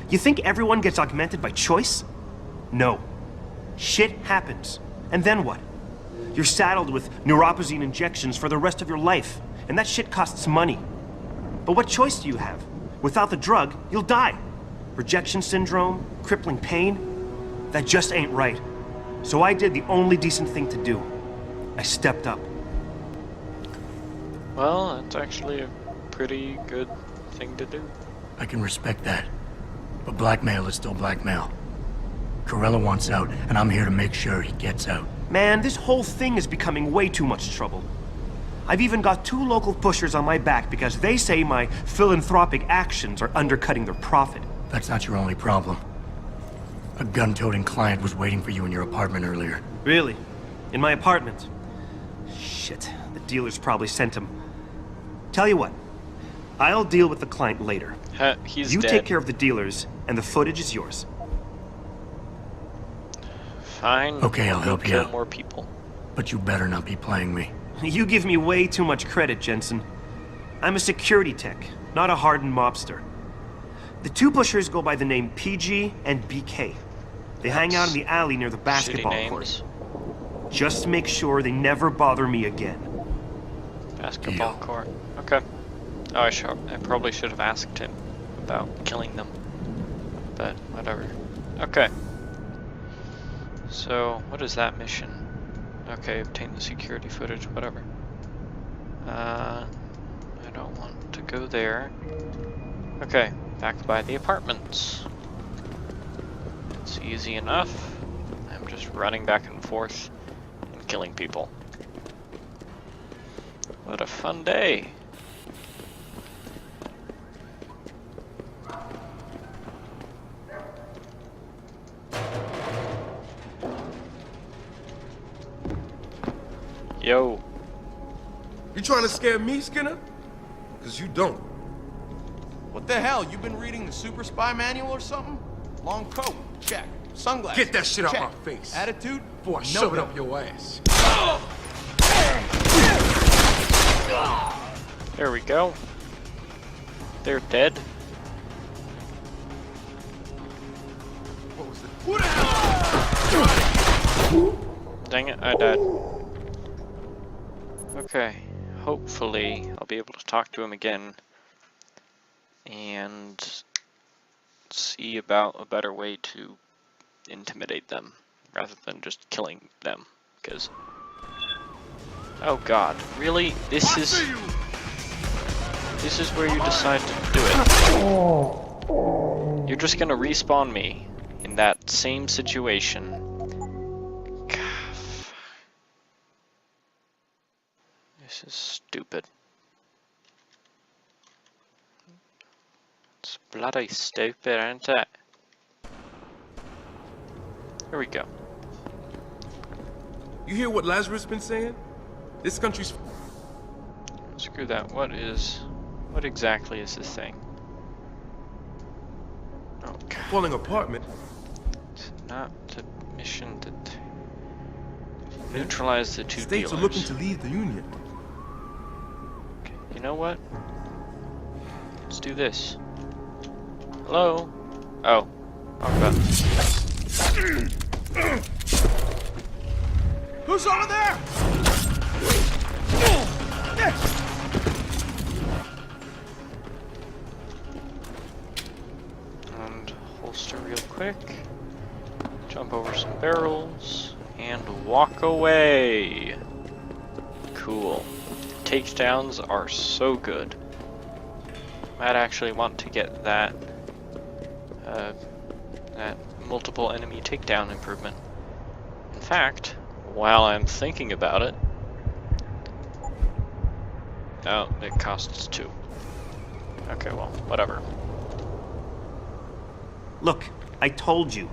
You think everyone gets augmented by choice? No. Shit happens. And then what? You're saddled with neuropozyne injections for the rest of your life, and that shit costs money. But what choice do you have? Without the drug, you'll die. Rejection syndrome, crippling pain. That just ain't right. So I did the only decent thing to do. I stepped up. Well, that's actually a pretty good thing to do. I can respect that. But blackmail is still blackmail. Corella wants out, and I'm here to make sure he gets out. Man, this whole thing is becoming way too much trouble. I've even got 2 local pushers on my back because they say my philanthropic actions are undercutting their profit. That's not your only problem. A gun-toting client was waiting for you in your apartment earlier. Really? In my apartment? Shit, the dealers probably sent him. Tell you what, I'll deal with the client later. He's you dead. take care of the dealers, and the footage is yours. Fine. Okay, I'll help you kill out. more people. But you better not be playing me. You give me way too much credit, Jensen. I'm a security tech, not a hardened mobster. The 2 pushers go by the name PG and BK. They hang out in the alley near the basketball court. Just make sure they never bother me again. Basketball court. Okay. Oh, I probably should have asked him about killing them. But whatever. Okay. So, what is that mission? Okay, obtain the security footage, whatever. I don't want to go there. Okay, back by the apartments. It's easy enough. I'm just running back and forth and killing people. What a fun day. Yo. You trying to scare me, Skinner? Because you don't. What the hell? You been reading the Super Spy Manual or something? Long coat, check. Sunglasses, Get that shit out check. my face. Attitude? Before I No shove it go. up your ass. There we go. They're dead. What was it? Who the hell? Dang it, I died. Okay, hopefully I'll be able to talk to him again and see about a better way to intimidate them rather than just killing them, because oh god, really? This is where you decide to do it. You're just gonna respawn me in that same situation. This is stupid. It's bloody stupid, isn't it? Here we go. You hear what Lazarus been saying? This country's... Screw that. What exactly is this thing? Oh god. falling apart, man. It's not the mission to neutralize the 2 States dealers. are looking to leave the Union. Okay, you know what? Let's do this. Hello? Oh. Okay. Who's over there? And holster real quick. Jump over some barrels. And walk away. Cool. Takedowns are so good. Might actually want to get that that multiple enemy takedown improvement. In fact, while I'm thinking about it, oh, it costs 2. Okay, well, whatever. Look, I told you.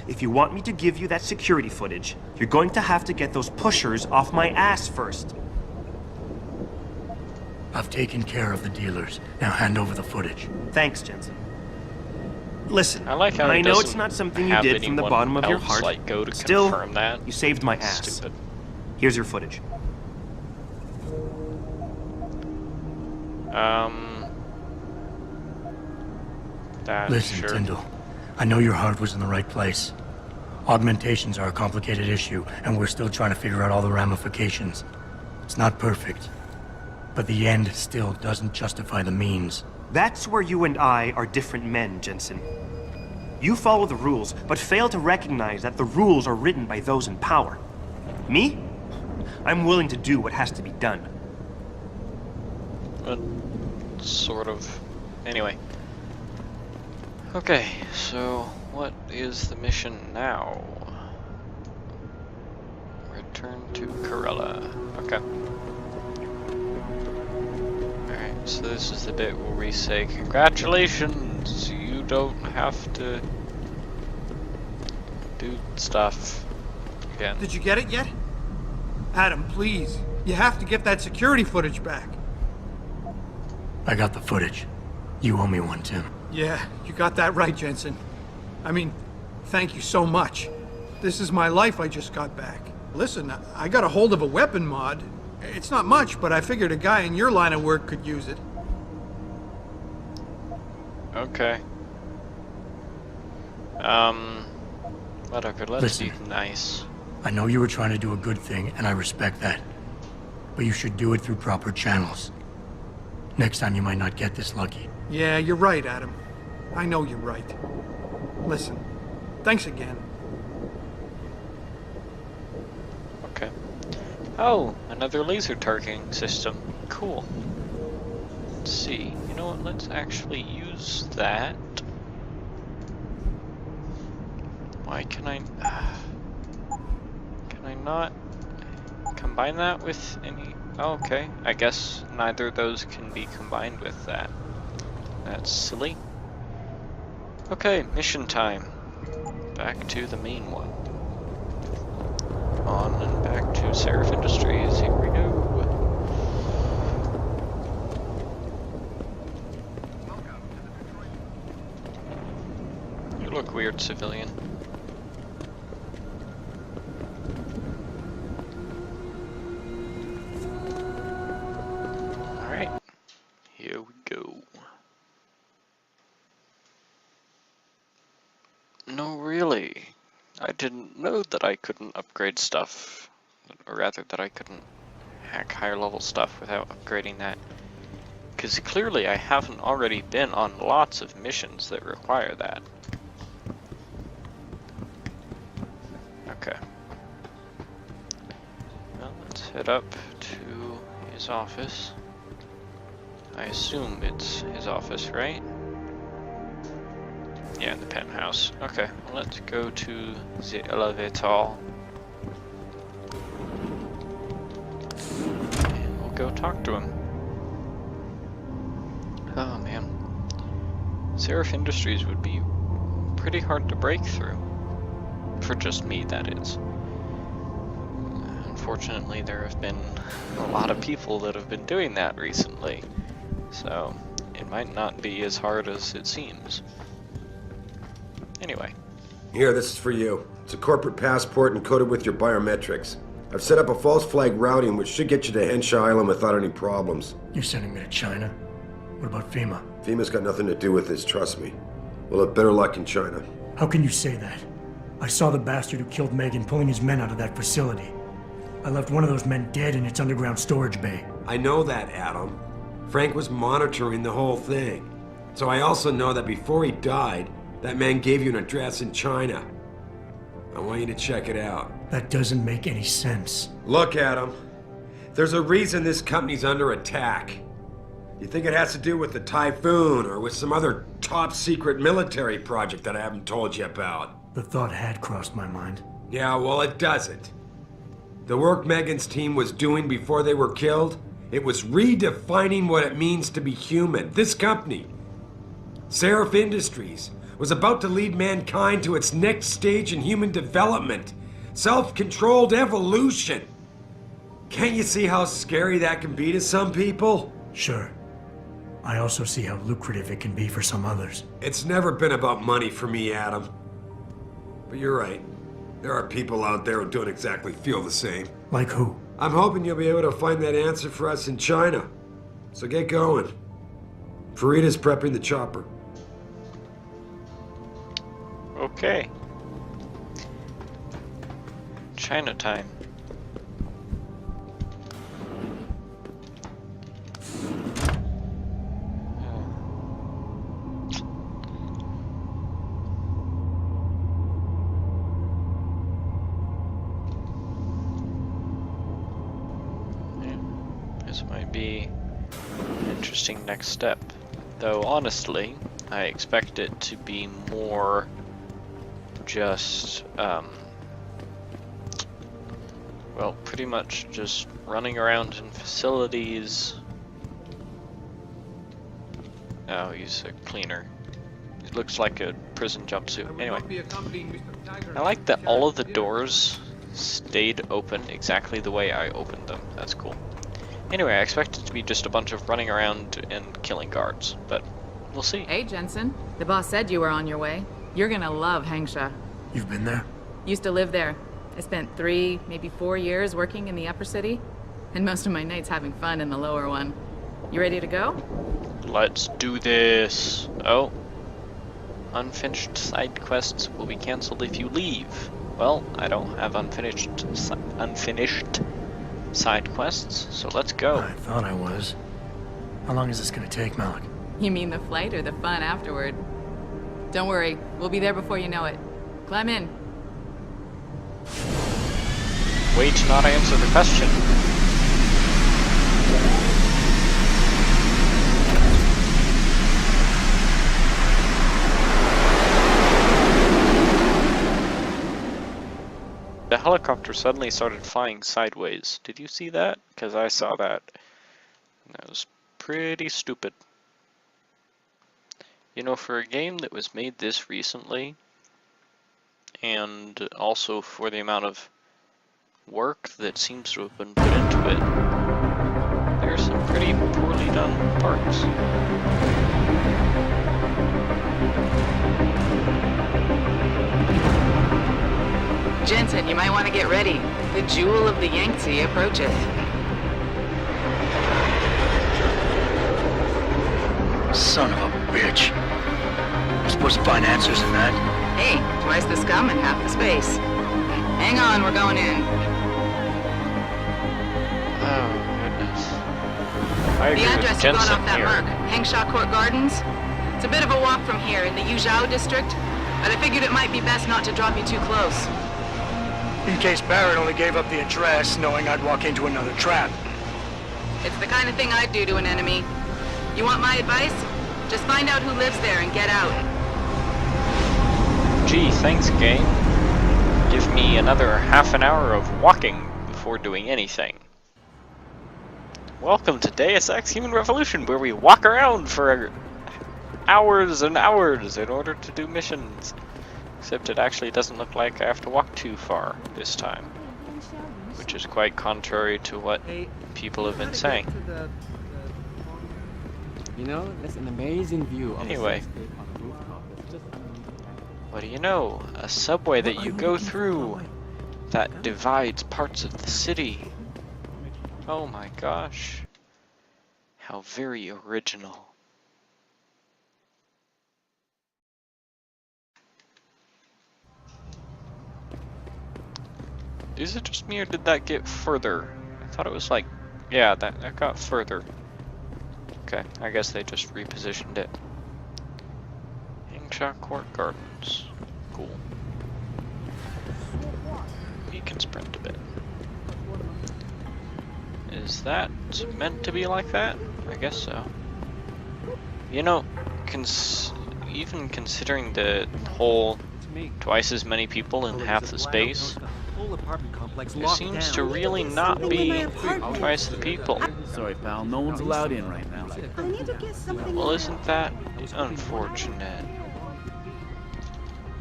If you want me to give you that security footage, you're going to have to get those pushers off my ass first. I've taken care of the dealers. Now hand over the footage. Thanks, Jensen. Listen, I like how I he know it's doesn't not something you have did from the anyone bottom of your else, heart. like, go to Still, confirm that. you saved my ass. Stupid. Here's your footage. Listen, sure. Tyndall, I know your heart was in the right place. Augmentations are a complicated issue, and we're still trying to figure out all the ramifications. It's not perfect, but the end still doesn't justify the means. That's where you and I are different men, Jensen. You follow the rules, but fail to recognize that the rules are written by those in power. Me? I'm willing to do what has to be done. Sort of. Anyway. Okay, so what is the mission now? Return to Corella. Okay. Alright, so this is the bit where we say, congratulations, you don't have to do stuff again. Did you get it yet? Adam, please. You have to get that security footage back. I got the footage. You owe me one, Tim. Yeah, you got that right, Jensen. I mean, thank you so much. This is my life I just got back. Listen, I got a hold of a weapon mod. It's not much, but I figured a guy in your line of work could use it. Okay. Whatever, let's Listen. be nice. I know you were trying to do a good thing, and I respect that. But you should do it through proper channels. Next time you might not get this lucky. Yeah, you're right, Adam. I know you're right. Listen, thanks again. Okay. Oh, another laser targeting system. Cool. Let's see. You know what? Let's actually use that. Why can I... Can I not combine that with any... Oh, okay. I guess neither of those can be combined with that. That's silly. Okay, mission time. Back to the main one. On and back to Seraph Industries. Here we go. You look weird, civilian. Alright. Here we go. No, really. I didn't know that I couldn't upgrade stuff. Or rather, that I couldn't hack higher level stuff without upgrading that. Because clearly I haven't already been on lots of missions that require that. Okay. Well, let's head up to his office. I assume it's his office, right? Yeah, in the penthouse. Okay, well, let's go to the elevator. And we'll go talk to him. Oh man. Seraph Industries would be pretty hard to break through. For just me, that is. Unfortunately, there have been a lot of people that have been doing that recently. So, it might not be as hard as it seems. Anyway. Here, this is for you. It's a corporate passport encoded with your biometrics. I've set up a false flag routing which should get you to Henshaw Island without any problems. You're sending me to China? What about FEMA? FEMA's got nothing to do with this, trust me. We'll have better luck in China. How can you say that? I saw the bastard who killed Megan pulling his men out of that facility. I left one of those men dead in its underground storage bay. I know that, Adam. Frank was monitoring the whole thing. So I also know that before he died, that man gave you an address in China. I want you to check it out. That doesn't make any sense. Look, Adam. There's a reason this company's under attack. You think it has to do with the Typhoon or with some other top secret military project that I haven't told you about? The thought had crossed my mind. Yeah, well, it doesn't. The work Megan's team was doing before they were killed, it was redefining what it means to be human. This company, Seraph Industries, was about to lead mankind to its next stage in human development. Self-controlled evolution. Can't you see how scary that can be to some people? Sure. I also see how lucrative it can be for some others. It's never been about money for me, Adam. But you're right. There are people out there who don't exactly feel the same. Like who? I'm hoping you'll be able to find that answer for us in China. So get going. Farida's prepping the chopper. Okay. China time. This might be an interesting next step. Though honestly, I expect it to be more just, well, pretty much just running around in facilities. Oh, he's a cleaner. It looks like a prison jumpsuit. Anyway, I like that all of the doors stayed open exactly the way I opened them. That's cool. Anyway, I expect it to be just a bunch of running around and killing guards, but we'll see. Hey, Jensen. The boss said you were on your way. You're gonna love Hangsha. You've been there? Used to live there. I spent 3, maybe 4 years working in the upper city, and most of my nights having fun in the lower one. You ready to go? Let's do this. Oh. Unfinished side quests will be cancelled if you leave. Well, I don't have unfinished side quests, so let's go. I thought I was. How long is this gonna take, Malik? You mean the flight or the fun afterward? Don't worry, we'll be there before you know it. Climb in. Way to not answer the question. The helicopter suddenly started flying sideways. Did you see that? Because I saw that. That was pretty stupid. You know, for a game that was made this recently, and also for the amount of work that seems to have been put into it, there's some pretty poorly done parts. Jensen, you might want to get ready. The jewel of the Yangtze approaches. Son of a bitch. I'm supposed to find answers in that? Hey, twice the scum and half the space. Hang on, we're going in. Oh, goodness. I agree The with address you got Jensen off that here. mark, Hangsha Court Gardens. It's a bit of a walk from here in the Yuzhou district, but I figured it might be best not to drop you too close. In case Barrett only gave up the address, knowing I'd walk into another trap. It's the kind of thing I'd do to an enemy. You want my advice? Just find out who lives there and get out. Gee, thanks, game. Give me another half an hour of walking before doing anything. Welcome to Deus Ex Human Revolution, where we walk around for hours and hours in order to do missions. Except it actually doesn't look like I have to walk too far this time, which is quite contrary to what people have been saying. You know, that's an amazing view of Anyway. the cityscape on the rooftop. It's just What do you know? A subway that you go through that divides parts of the city. Oh my gosh. How very original. Is it just me or did that get further? I thought it was like, yeah, that got further. Okay, I guess they just repositioned it. Hangsha Court Gardens. Cool. We can sprint a bit. Is that meant to be like that? I guess so. You know, even considering the whole twice as many people in half the space, there seems to really not be twice the people. sorry, pal. No one's allowed in right now. I need to get something. Well, isn't that unfortunate?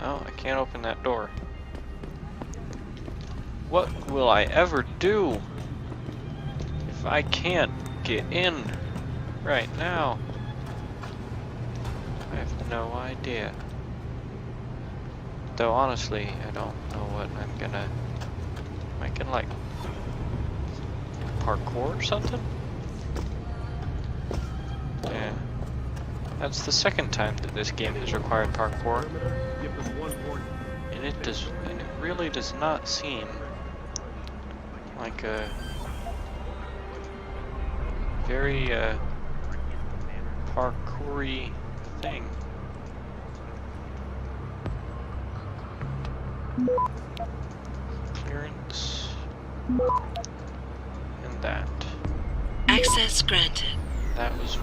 Oh, I can't open that door. What will I ever do if I can't get in right now? I have no idea. Though honestly, I don't know what I'm gonna... Am I gonna like parkour or something? Yeah. That's the second time that this game has required parkour. And it really does not seem like a very parkoury thing. Clearance and that. Access granted. That was